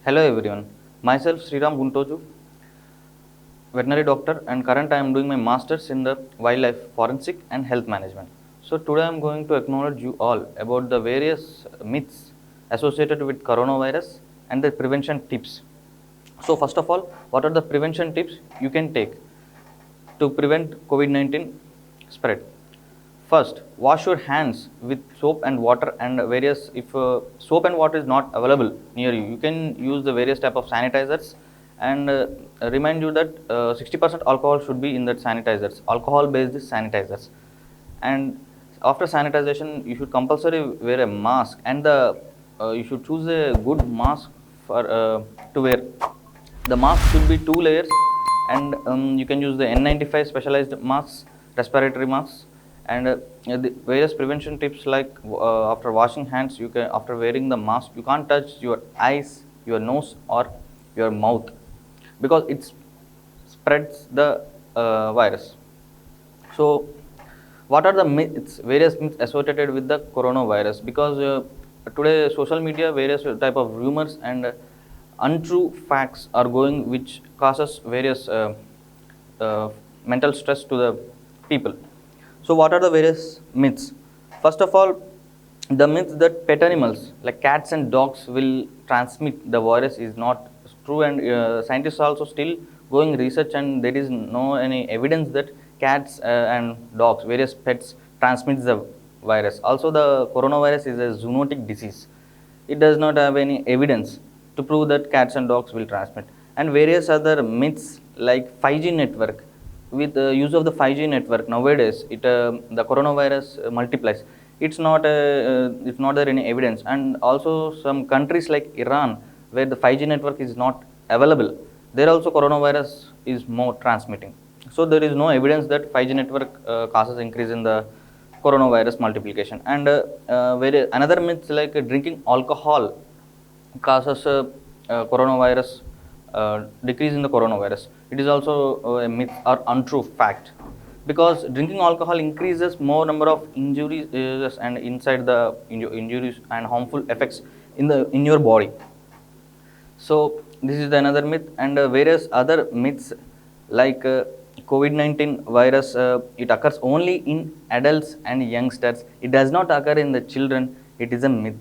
Hello everyone, myself Sriram Guntoju, veterinary doctor, and current I am doing my masters in the wildlife forensic and health management. So today I am going to acknowledge you all about the various myths associated with coronavirus and the prevention tips. So first of all, what are the prevention tips you can take to prevent COVID-19 spread? First, wash your hands with soap and water and various, if soap and water is not available near you, you can use the various type of sanitizers, and remind you that 60% alcohol should be in that sanitizers, alcohol based sanitizers. And after sanitization, you should compulsory wear a mask, and you should choose a good mask for to wear. The mask should be two layers, and you can use the N95 specialized masks, respiratory masks, and the various prevention tips like after washing hands, you can, after wearing the mask, you can't touch your eyes, your nose, or your mouth, because it spreads the virus. So, what are the myths, various myths associated with the coronavirus? Because today social media, various type of rumors and untrue facts are going, which causes various uh, mental stress to the people. So, what are the various myths? First of all, the myth that pet animals like cats and dogs will transmit the virus is not true, and scientists are also still going research, and there is no any evidence that cats and dogs, various pets, transmits the virus. Also, the coronavirus is a zoonotic disease. It does not have any evidence to prove that cats and dogs will transmit. And various other myths like 5G network. With the use of the 5G network nowadays, the coronavirus multiplies. It's not there any evidence. And also some countries like Iran, where the 5G network is not available, there also coronavirus is more transmitting. So there is no evidence that 5G network causes increase in the coronavirus multiplication. And another myth like drinking alcohol causes coronavirus, decrease in the coronavirus. It is also a myth or untrue fact, because drinking alcohol increases more number of injuries and inside the injuries and harmful effects in your body. So this is another myth. And various other myths like COVID-19 virus, it occurs only in adults and youngsters. It does not occur in the children. It is a myth.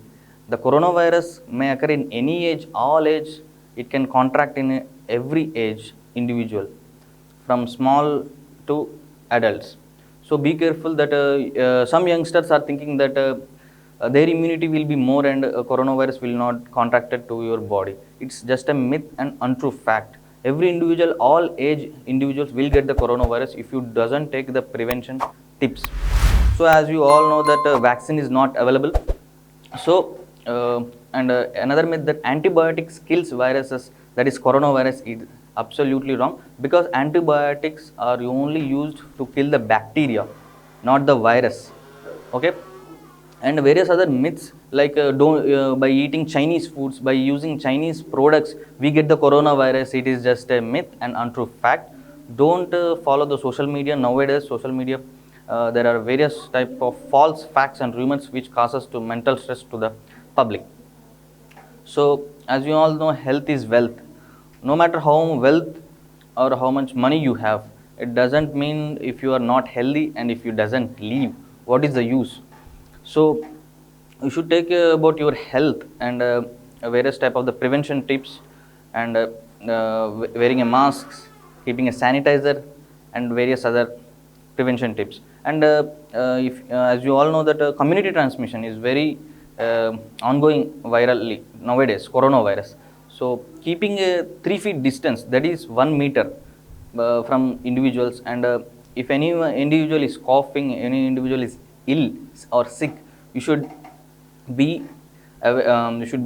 The coronavirus may occur in any age, all age. It can contract in every age individual, from small to adults. So be careful that some youngsters are thinking that their immunity will be more, and coronavirus will not contracted to your body. It's just a myth and untrue fact. Every individual, all age individuals will get the coronavirus if you doesn't take the prevention tips. So as you all know that vaccine is not available. So and another myth that antibiotics kills viruses, that is coronavirus, is absolutely wrong, because antibiotics are only used to kill the bacteria, not the virus. Okay. And various other myths like don't by eating Chinese foods, by using Chinese products, we get the coronavirus. It is just a myth and untrue fact. Don't follow the social media nowadays. Social media, there are various type of false facts and rumors which causes to mental stress to the public. So as you all know, health is wealth. No matter how wealth or how much money you have, it doesn't mean if you are not healthy, and if you doesn't live, what is the use? So you should take about your health, and various type of the prevention tips, and wearing a mask, keeping a sanitizer, and various other prevention tips. And if as you all know that community transmission is very ongoing virally nowadays, coronavirus. So keeping a 3 feet distance, that is 1 meter from individuals, and if any individual is coughing, any individual is ill or sick, you should be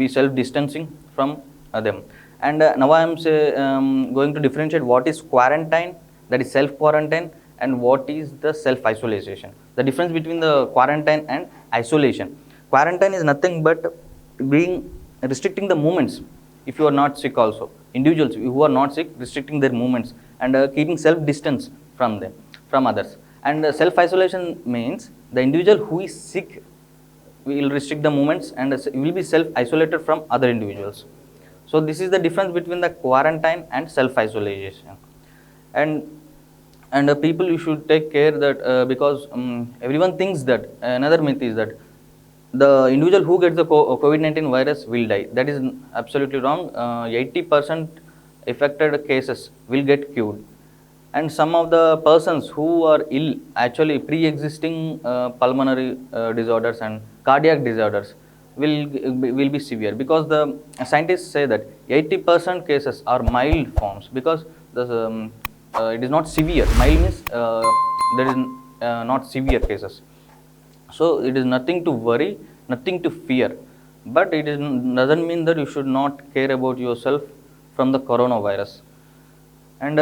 self distancing from them. And now I am going to differentiate what is quarantine, that is self quarantine, and what is the self isolation. The difference between the quarantine and isolation: quarantine is nothing but being restricting the movements. If you are not sick, also individuals who are not sick, restricting their movements, and keeping self distance from them, from others. And self isolation means the individual who is sick will restrict the movements, and will be self isolated from other individuals. So this is the difference between the quarantine and self-isolation. And people, you should take care that because everyone thinks that another myth is that the individual who gets the COVID-19 virus will die. That is absolutely wrong. 80% affected cases will get cured, and some of the persons who are ill, actually pre-existing pulmonary disorders and cardiac disorders, will be severe, because the scientists say that 80% cases are mild forms, because it is not severe. Mild means there is not severe cases. So it is nothing to worry, nothing to fear, but it doesn't mean that you should not care about yourself from the coronavirus. And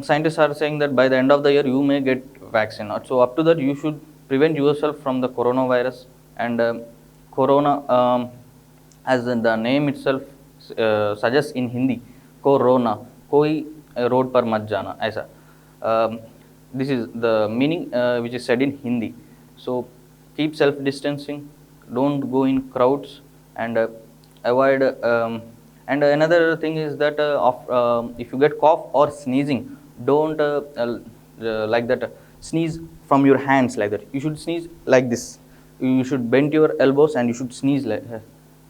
scientists are saying that by the end of the year you may get vaccine. So up to that you should prevent yourself from the coronavirus. And corona, as in the name itself suggests in Hindi, corona, koi road par mat jana, aisa. This is the meaning which is said in Hindi. So keep self distancing, don't go in crowds, and avoid and another thing is that if you get cough or sneezing, don't like that sneeze from your hands like that. You should sneeze like this. You should bend your elbows and you should sneeze like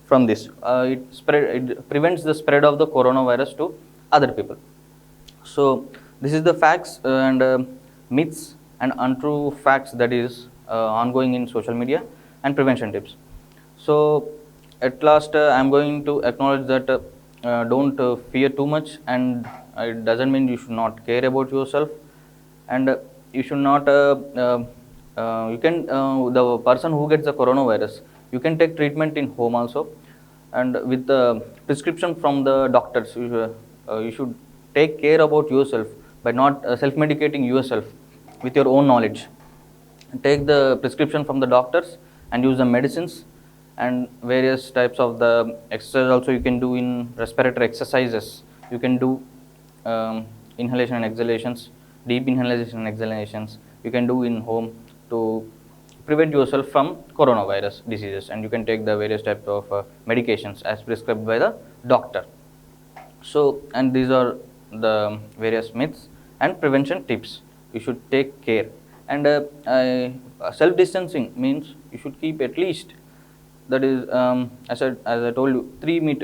from this. It prevents the spread of the coronavirus to other people. So this is the facts and myths and untrue facts that is ongoing in social media and prevention tips. So at last, I'm going to acknowledge that don't fear too much, and it doesn't mean you should not care about yourself, and you should not. You can the person who gets the coronavirus, you can take treatment in home also, and with the prescription from the doctors. You should take care about yourself by not self-medicating yourself with your own knowledge. Take the prescription from the doctors and use the medicines, and various types of the exercise also you can do in respiratory exercises. You can do inhalation and exhalations, deep inhalation and exhalations. You can do in home to prevent yourself from coronavirus diseases, and you can take the various types of medications as prescribed by the doctor. So, and these are the various myths and prevention tips. You should take care, and self distancing means you should keep at least, that is as I told you, 3 feet,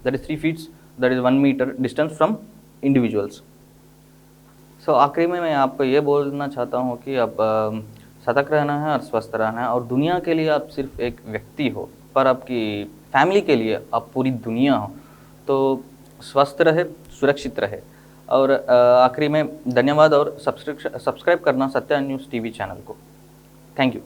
that is 3 feet, that is 1 meter distance from individuals. So आखिरी में मैं आपको ये बोलना चाहता हूँ कि आप सतर्क रहना है और स्वस्थ रहना है, और दुनिया के लिए आप सिर्फ एक व्यक्ति हो, पर आपकी फैमिली के लिए आप पूरी दुनिया हो। तो स्वस्थ रहे, सुरक्षित रहे, और आखिरी में धन्यवाद, और सब्सक्राइब करना सत्या न्यूज़ टीवी चैनल को। Thank you.